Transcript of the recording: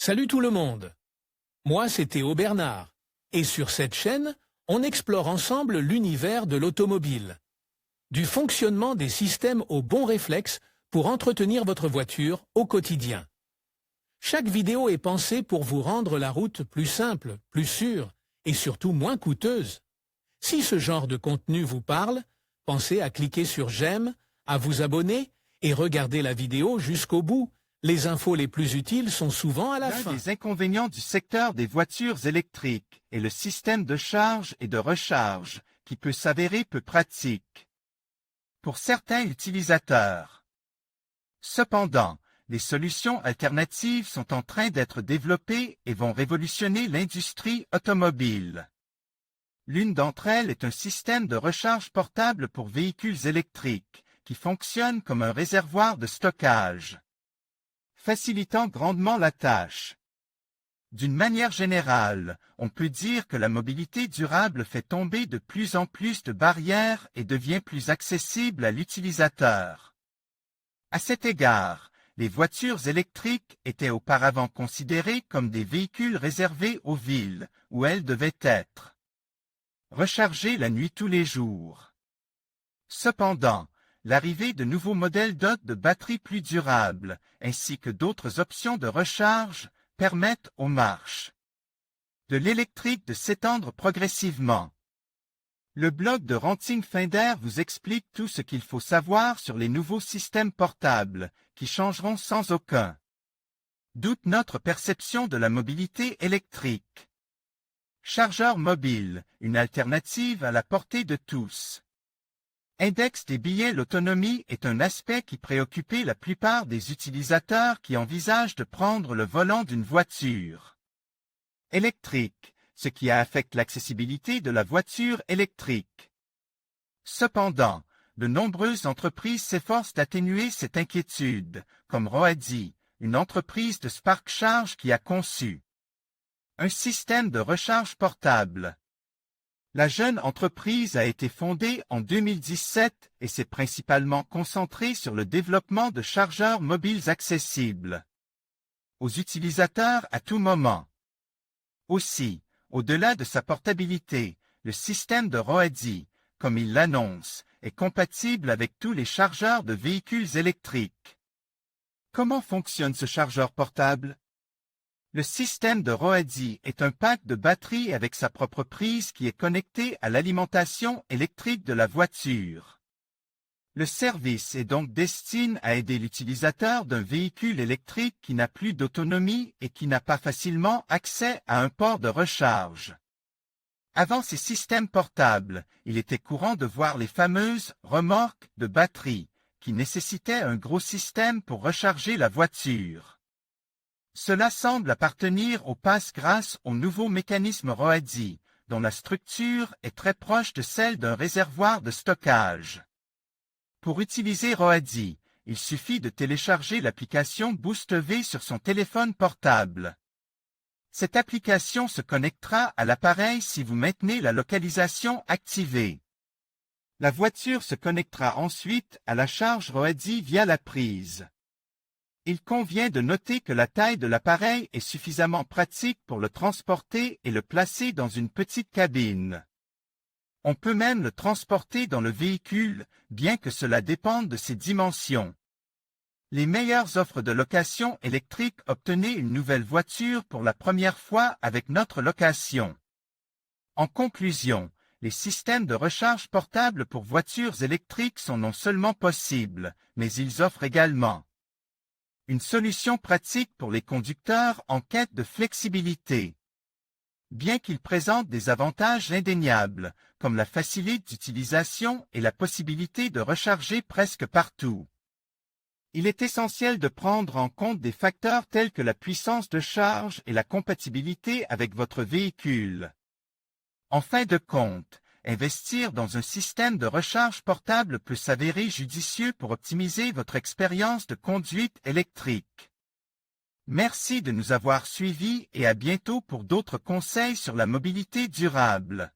Salut tout le monde. Moi, c'est Théo Bernard. Et sur cette chaîne, on explore ensemble l'univers de l'automobile. Du fonctionnement des systèmes aux bons réflexes pour entretenir votre voiture au quotidien. Chaque vidéo est pensée pour vous rendre la route plus simple, plus sûre et surtout moins coûteuse. Si ce genre de contenu vous parle, pensez à cliquer sur j'aime, à vous abonner et regarder la vidéo jusqu'au bout. Les infos les plus utiles sont souvent à la fin. L'un des inconvénients du secteur des voitures électriques est le système de charge et de recharge, qui peut s'avérer peu pratique pour certains utilisateurs. Cependant, les solutions alternatives sont en train d'être développées et vont révolutionner l'industrie automobile. L'une d'entre elles est un système de recharge portable pour véhicules électriques, qui fonctionne comme un réservoir de stockage, facilitant grandement la tâche. D'une manière générale, on peut dire que la mobilité durable fait tomber de plus en plus de barrières et devient plus accessible à l'utilisateur. À cet égard, les voitures électriques étaient auparavant considérées comme des véhicules réservés aux villes, où elles devaient être rechargées la nuit tous les jours. Cependant, l'arrivée de nouveaux modèles dotés de batteries plus durables, ainsi que d'autres options de recharge, permettent aux marches de l'électrique de s'étendre progressivement. Le blog de Renting Finder vous explique tout ce qu'il faut savoir sur les nouveaux systèmes portables, qui changeront sans aucun doute notre perception de la mobilité électrique. Chargeur mobile, une alternative à la portée de tous. Index des billets. L'autonomie est un aspect qui préoccupait la plupart des utilisateurs qui envisagent de prendre le volant d'une voiture électrique, ce qui affecte l'accessibilité de la voiture électrique. Cependant, de nombreuses entreprises s'efforcent d'atténuer cette inquiétude, comme Roadzy, une entreprise de Spark Charge qui a conçu un système de recharge portable. La jeune entreprise a été fondée en 2017 et s'est principalement concentrée sur le développement de chargeurs mobiles accessibles aux utilisateurs à tout moment. Aussi, au-delà de sa portabilité, le système de Roadzy, comme il l'annonce, est compatible avec tous les chargeurs de véhicules électriques. Comment fonctionne ce chargeur portable? Le système de Roadzy est un pack de batterie avec sa propre prise qui est connectée à l'alimentation électrique de la voiture. Le service est donc destiné à aider l'utilisateur d'un véhicule électrique qui n'a plus d'autonomie et qui n'a pas facilement accès à un port de recharge. Avant ces systèmes portables, il était courant de voir les fameuses remorques de batterie, qui nécessitaient un gros système pour recharger la voiture. Cela semble appartenir au passé grâce au nouveau mécanisme Roadzy, dont la structure est très proche de celle d'un réservoir de stockage. Pour utiliser Roadzy, il suffit de télécharger l'application BoostV sur son téléphone portable. Cette application se connectera à l'appareil si vous maintenez la localisation activée. La voiture se connectera ensuite à la charge Roadzy via la prise. Il convient de noter que la taille de l'appareil est suffisamment pratique pour le transporter et le placer dans une petite cabine. On peut même le transporter dans le véhicule, bien que cela dépende de ses dimensions. Les meilleures offres de location électrique. Obtenez une nouvelle voiture pour la première fois avec notre location. En conclusion, les systèmes de recharge portable pour voitures électriques sont non seulement possibles, mais ils offrent également une solution pratique pour les conducteurs en quête de flexibilité. Bien qu'ils présentent des avantages indéniables, comme la facilité d'utilisation et la possibilité de recharger presque partout, il est essentiel de prendre en compte des facteurs tels que la puissance de charge et la compatibilité avec votre véhicule. En fin de compte, investir dans un système de recharge portable peut s'avérer judicieux pour optimiser votre expérience de conduite électrique. Merci de nous avoir suivis et à bientôt pour d'autres conseils sur la mobilité durable.